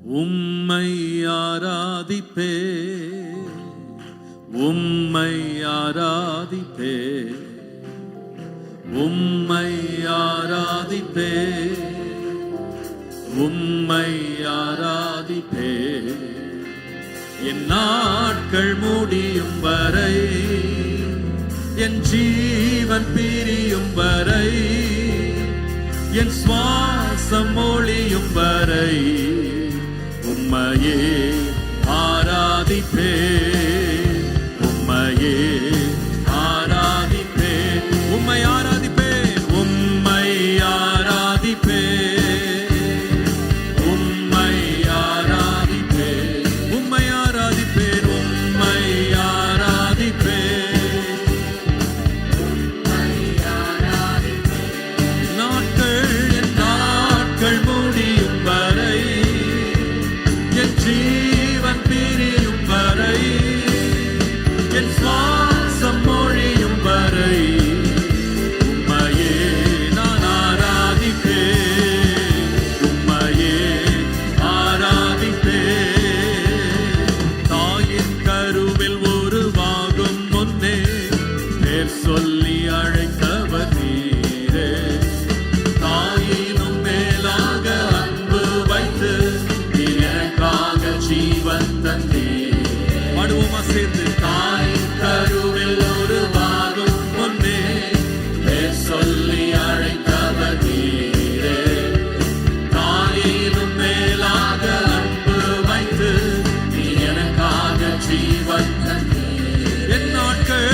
உம்மை ஆராதிப்பே, உம்மை ஆராதிப்பே, உம்மை ஆராதிப்பே, உம்மை ஆராதிப்பே. என் நாட்கள் முடியும் வரை, என் ஜீவன் பிரியும் வரை, என் சுவாசம் ஒளியும் வரை உம்மையே ஆராதிப்பே, உம்மையே ஆராதிப்பே, உம்மை ஆராதிப்பே, உம்மை ஆராதிப்பே, உம்மை ஆராதிப்பே, உம்மை ஆராதிப்பே, உம்மை ஆராதிப்பே, நாட்கள் முடியும் வரை, என் ஜீவன் பிரியும் வரை, என் சுவாசம் மொழியும் வரை உம்மையே நான் ஆராதிப்பேன், உம்மையே ஆராதிப்பேன். தாயின் கருவில் உருவாகும் முன்னே பேர் சொல்லி அழைத்தவர் நீரே, தாயினும் மேலாக அன்பு வைத்து எனக்காக ஜீவன் தந்தீர். பாடுவோமா சேர்ந்து? தாயின் கருவில் உருவாகும் முன்னே பேர் சொல்லி அழைத்தவர் நீரே, தாயினும் மேலாக அன்பு வைத்து எனக்காக ஜீவன் தந்தீர். என் நாட்கள்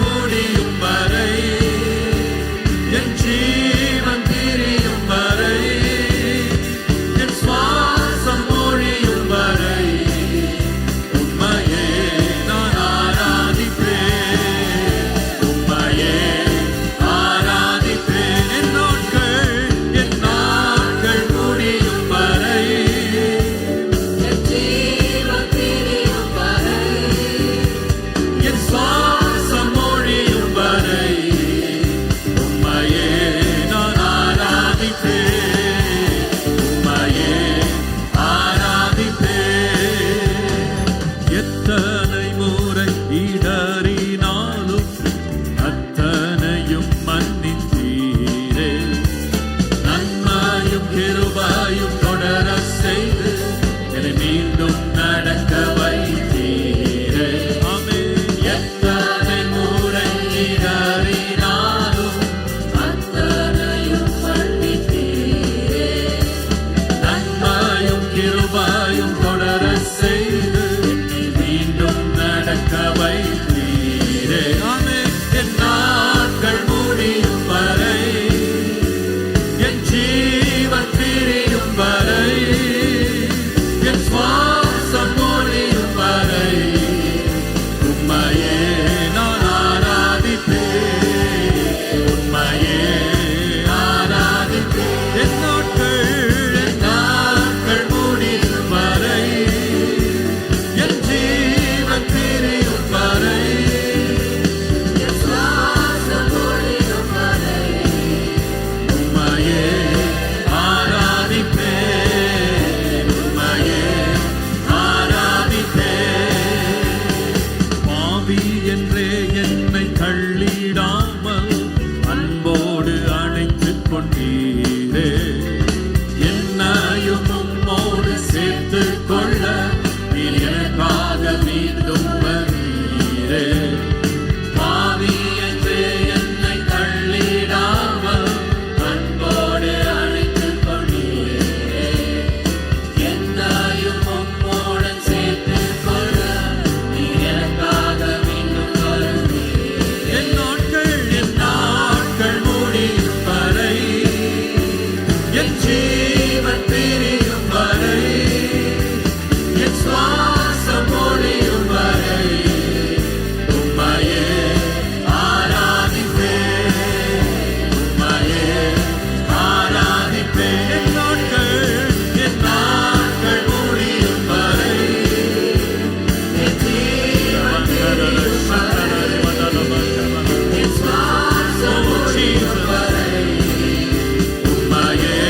முடியும் வரை, என் ஜீவன் பிரியும் வரை, என் சுவாசம் ஒழியும் வரை உம்மையே நான் ஆராதிப்பேன், உம்மையே ஆராதிப்பேன். என் நாட்கள் முடியும் வரை, என் ஜீவன் பிரியும் வரை, என் சுவாசம் ஒழியும் வரை உம்மையே நான் ஆராதிப்பேன், உம்மையே ஆராதிப்பேன். எத்தனை முறை இடறினாலும் அத்தனையும் மன்னித்தீரே, நன்மையும் கிருபையும் தொடர செய்து என்னை மீண்டும் நடக்க வைத்தீரே. ஆமென். எத்தனை முறை இடறினாலும் அத்தனையும் மன்னித்தீரே, நன்மையும் கிருபையும் தொடர செய்து என்னை மீண்டும் நடக்க வைத்தீரே. ஆமென். என் நாட்கள் முடியும் வரை, என் ஜீவன் பிரியும் வரை, என் சுவாசம் ஒழியும் வரை உம்மையே நான் ஆராதிப்பேன், உம்மையே ஆராதிப்பேன். என் நாட்கள் முடியும் வரை, என் ஜீவன் பிரியும் வரை, என் சுவாசம் ஒழியும் வரை உம்மையே ஆராதிப்பேன், உம்மையே ஆராதிப்பேன். பாவி என்றே என்னை தள்ளிடாமல் அன்போடு அணைத்துக் கொண்டீரே, என்னையும் உம்மோடு சேர்த்துக் கொள்ள நீர் எனக்காக மீண்டும் வரீரே. பாவி என்றே என்னை தள்ளிடாமல் அன்போடு அணைத்துக் கொண்டீரே, என்னையும் உம்மோடு சேர்த்துக் கொள்ள நீர் எனக்காக மீண்டும் வருவீரே. என் நாட்கள் முடியும் வரை, என் ஜீவன் பிரியும் வரை, என் சுவாசம் ஒழியும் வரை உம்மையே ஆராதிப்பேன், உம்மையே ஆராதிப்பேன். என் நாட்கள் முடியும் வரை, என் ஜீவன் பிரியும் வரை, என் சுவாசம் ஒழியும் வரை உம்மையே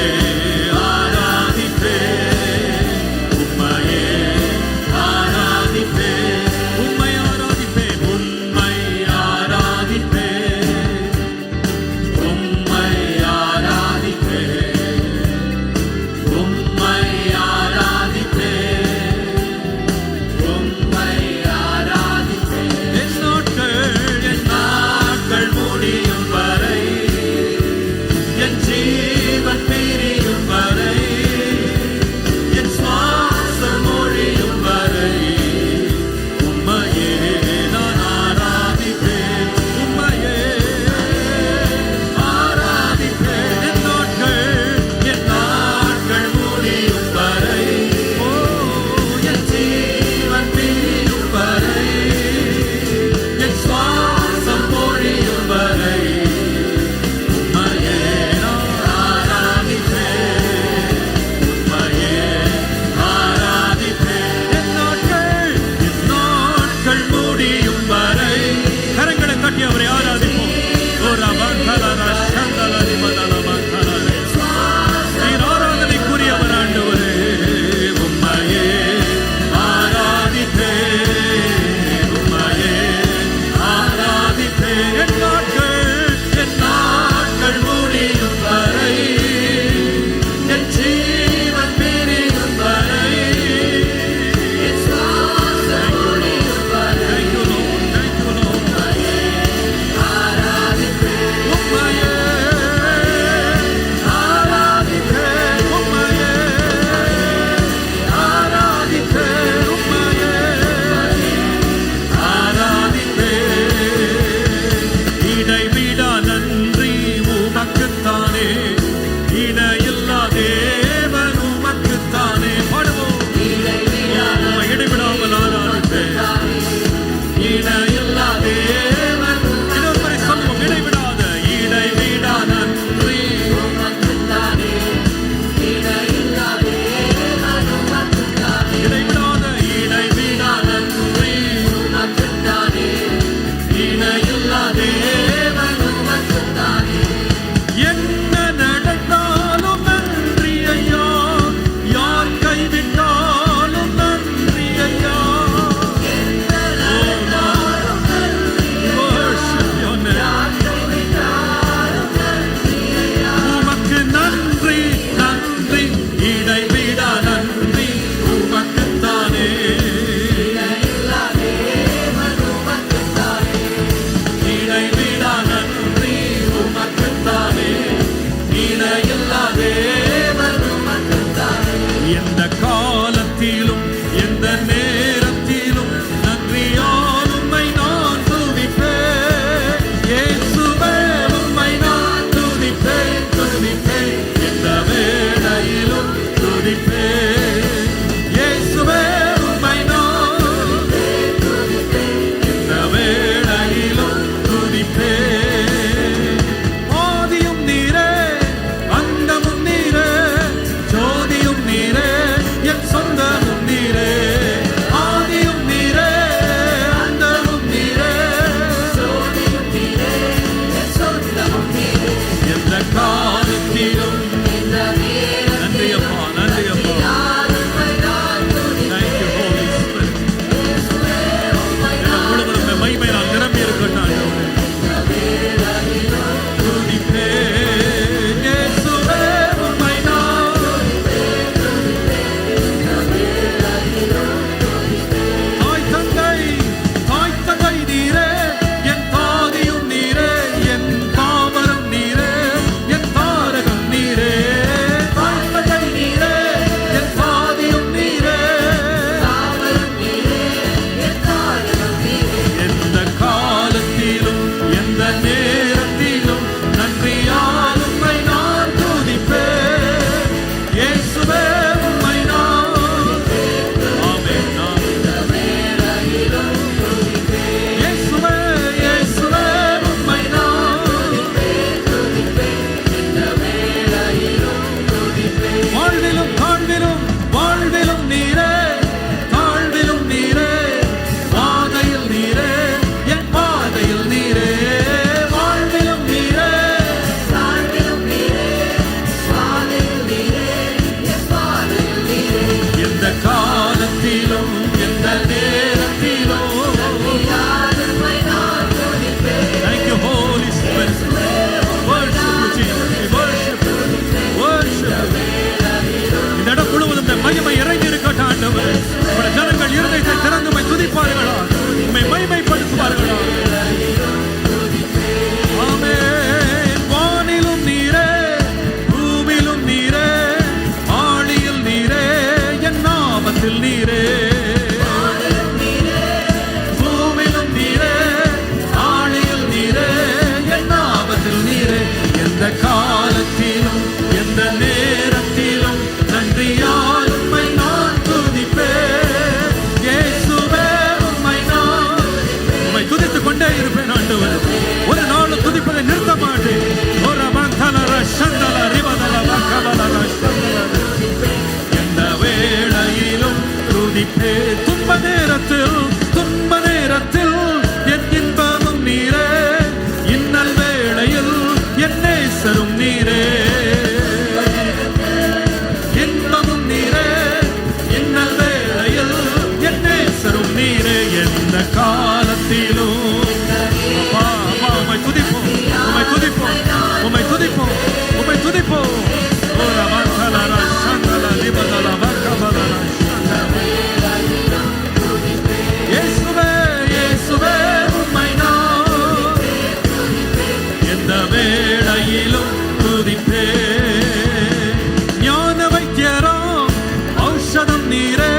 நீரே,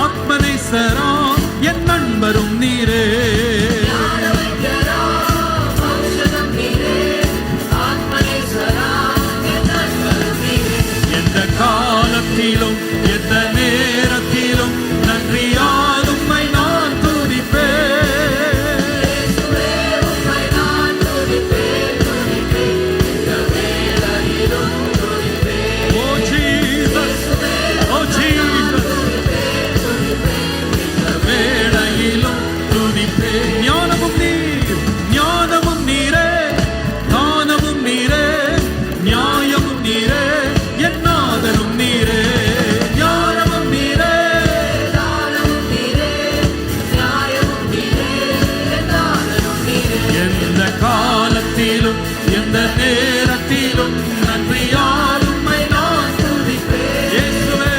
ஆத்மநேசரா என் நண்பரும் நீரே. எந்த காலத்திலும் எந்த நேரத்திலும் நன்றியால் உம்மை நான் துதிப்பேன். Oh Jesus, oh Jesus, வேளையிலும் துதிப்பேன். ஞானமும் நீர், ஞானமும் நீரே, தானமும் நீரே, நியாயமும் நீரே, என் நாதனும் நீரே. ஞானமும் நீரே, எந்த காலத்திலும் எந்த நேரத்திலும் நன்றியால் உம்மை நான் துதிப்பேன். இயேசுவே,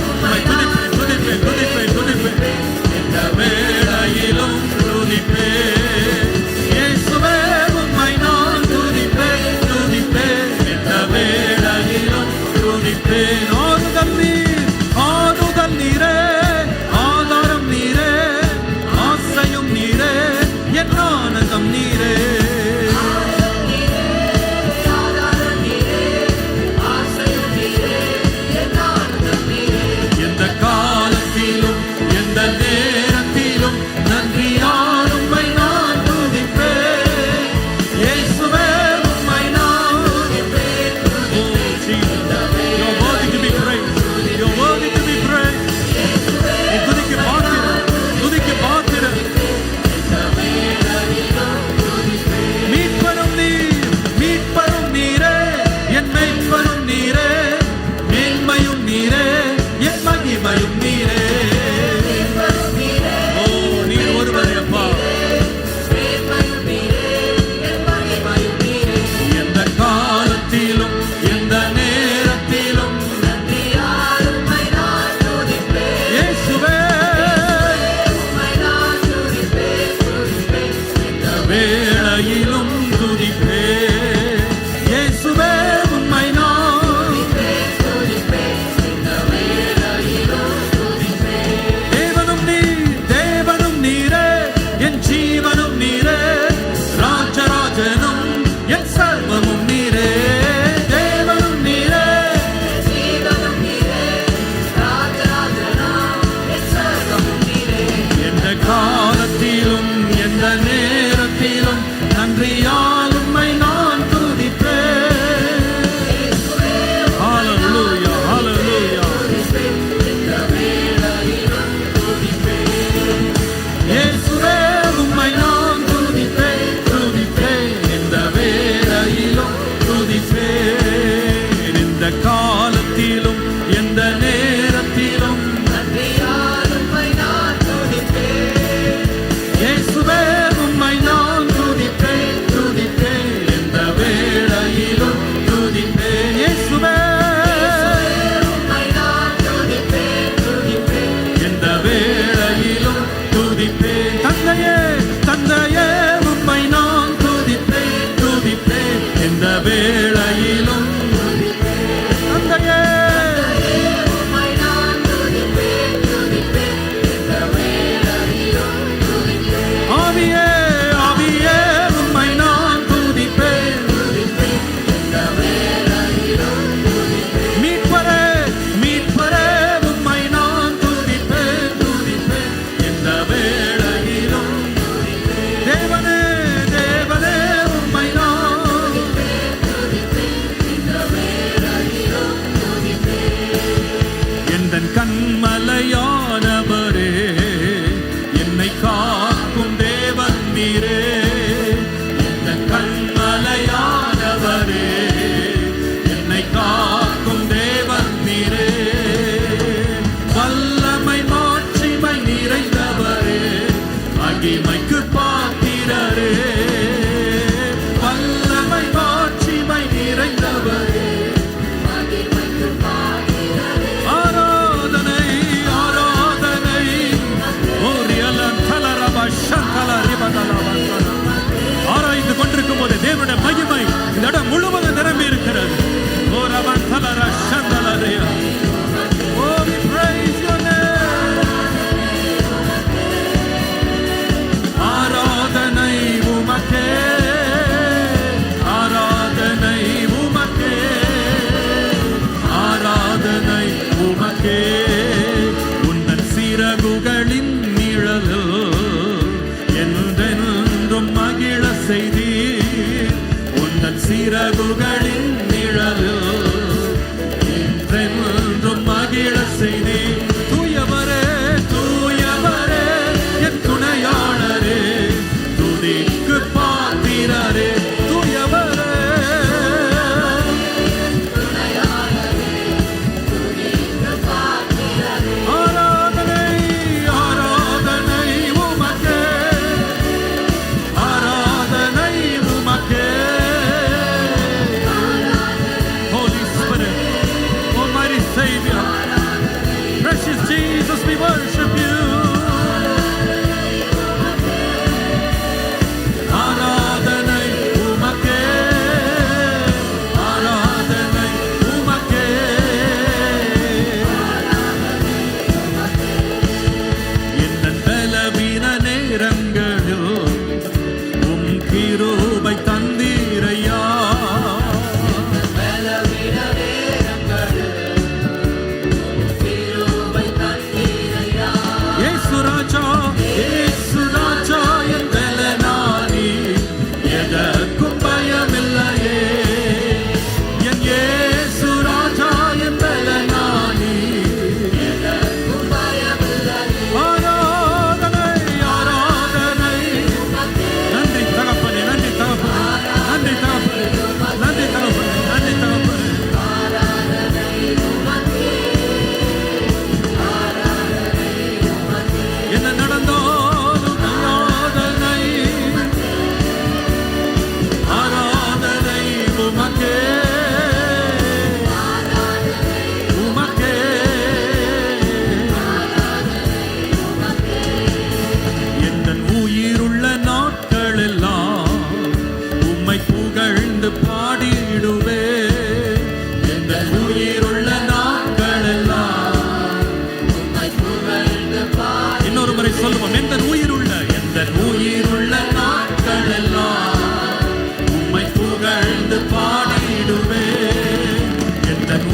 உம்மை துதிப்பேன், துதிப்பேன், துதிப்பேன், துதிப்பேன். எந்த வேளையிலும் துதிப்பேன். இயேசுவே, உம்மை நான் துதிப்பேன், துதிப்பேன். எந்த வேளையிலும் துதிப்பேன். ஆறுதல் நீர், ஆறுதல் நீரே, ஆதாரம் நீரே, ஆசையும் நீரே, என் ஆனந்தம் நீரே. எந்த காலத்திலும் எந்த நேரத்திலும் நன்றியால் உம்மை நான் துதிப்பேன். இயேசுவே, உம்மை நான் துதிப்பேன். Oh Jesus, you're worthy to be praised. You're worthy to be praised. நீ துதிக்க பாத்திரம், துதிக்க பாத்திரம். மீட்பரும் நீர், மீட்பரும் நீரே, என் மெய்ப்பரும் நீரே, மேன்மையும் நீரே, என் மகிமையும் நீரே. ஓ நீர் ஒருவரே அப்பா. எந்த காலத்திலும் எந்த நேரத்திலும் இயேசுவே, வேளையிலும் துதிப்பேன். இயேசுவே, உம்மை நான் தேவனும் நீர், தேவனும் நீரே, என் ஜீவனும் நீரே, ராஜராஜனும் என் சர்வமும் நீரே. தேவனும் நீரே, எந்த காலத்திலும் எந்த நேரத்திலும் நன்றியால் உம்மை நான் துதிப்பேன். ஹalleluya, ஹalleluya. இயேசுவே, உம்மை நான் துதிப்பேன், துதிப்பேன். இந்த வேளையிலும் துதிப்பேன். இந்த காலத்திலும் எந்த நேரத்திலும் இயேசுவே, உம்மை நான் துதிப்பேன், துதிப்பேன். இந்த வேளையிலும் துதிப்பேன். இயேசுவே, இந்த வேளையிலும் துதிப்பேன். தந்தையே, தந்தையே, உம்மை நான் துதிப்பேன், துதிப்பேன். இந்த வேளையிலும் தந்தையே, ஆவியே, ஆவியே, உம்மை நான் துதிப்பேன். மீட்பரே, மீட்பரே, உம்மை நான் துதிப்பேன், துதிப்பேன். இந்த வேளையிலும் தேவனே, தேவனே, உம்மை நான் எந்தன் கண்மலையானவரே, என்னை காக்கும் தேவன் நீரே. எந்தன் கண்மலையானவரே, என்னை காக்கும் தேவன் நீரே. வல்லமை மாட்சிமை நிறைந்தவரே, மகிமைக்கு பாத்திரரே. வல்லமை மாட்சிமை நிறைந்தவரே, ஆராதனை, ஆராதனை.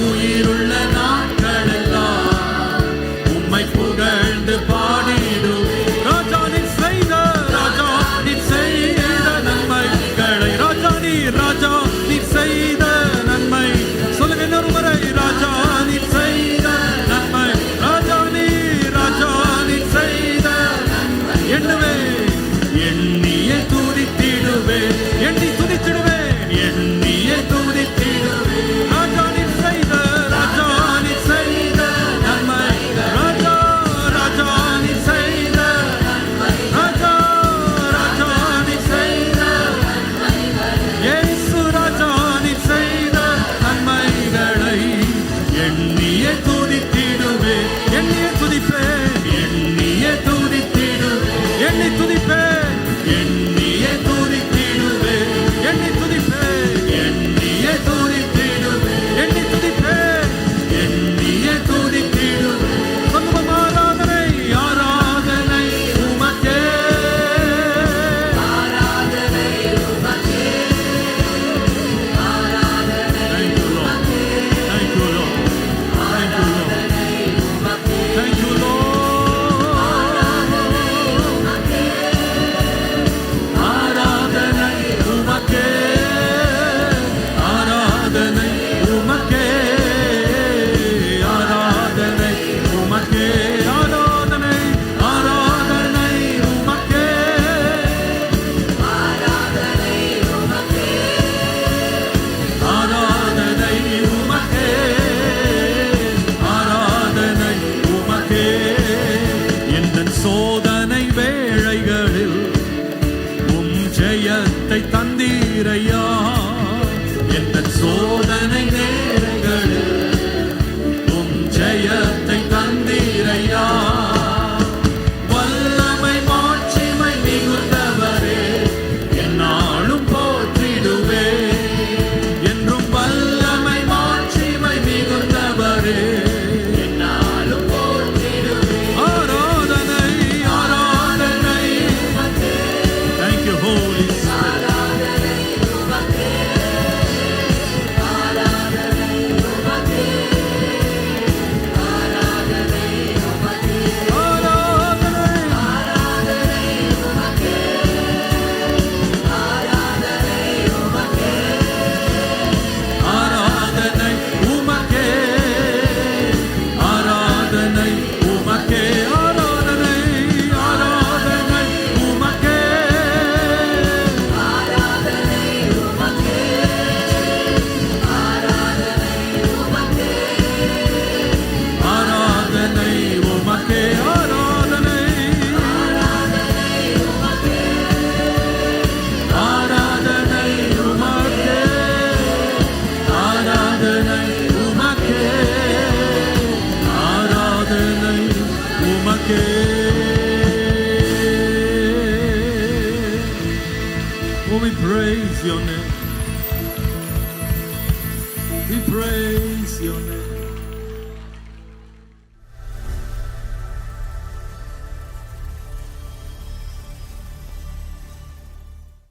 உயிருள்ள நாட்களெல்லாம் உம்மை புகழ்ந்து பாடிடுவேன். ராஜா நீர் செய்த நன்மைகளை, ராஜா நீர் செய்த நன்மை. சொல்லுங்க இன்னொரு முறை, ராஜா நீர் செய்த நன்மை. ராஜா நீர் செய்த எண்ணுவே, எண்ணியே துதித்திடுவே, எண்ணி துதித்திடுவே, எண்ணியே துதித்திடுவே. ராஜா நீர் செய்த நன்மை. ராஜா நீர் செய்த ராஜா நீர் செய்த இயேசு ராஜா நீர் செய்த நன்மைகளை எண்ணியே துதித்திடுவே, எண்ணியே துதிப்பே, எண்ணியே துதித்திடுவே, எண்ணி துதிப்பே, எண்ணியே துதித்திடுவே, எண்ணி துதிப்பே, எண்ணியே துதித்திடுவே, எண்ணி துதிப்பே, எண்ணியே துதித்திடுவே. சொல்லுவோம், ஆராதனை ஆராதனை உமக்கே, ஆராதனை உமக்கே, ஆராதனை உமக்கே. Thank you Lord, thank you Lord, thank you Lord, thank you Lord. ஆராதனை உமக்கே, ஆராதனை உமக்கே, ஆராதனை உமக்கே, ஆராதனை ஆராதனை உமக்கே, ஆராதனை உமக்கே, ஆராதனை உமக்கே, ஆராதனை உமக்கே. எந்தன் சோதனை வேளைகளில் உம் ஜெயத்தை தந்தீரையா, எந்தன் சோதனை நேரங்களில் உம் ஜெயத்தை தந்தீரையா. வல்லமை மாட்சிமை மிகுந்தவரே, என்னாலும் போற்றிடுவே, என்றும் வல்லமை மாட்சிமை மிகுந்தவரே, என்னாலும் போற்றிடுவே. ஆராதனை ஆராதனை, thank you Holy Spirit. ஆராதனை உமக்கே, ஆராதனை உமக்கே, ஆராதனை உமக்கே, ஆராதனை ஆராதனை உமக்கே, ஆராதனை உமக்கே, ஆராதனை உமக்கே, ஆராதனை உமக்கே, ஆராதனை ஆராதனை உமக்கே, ஆராதனை உமக்கே, ஆராதனை உமக்கே, ஆராதனை ஆராதனை உமக்கே, ஆராதனை உமக்கே, ஆராதனை உமக்கே. Oh, we praise your name.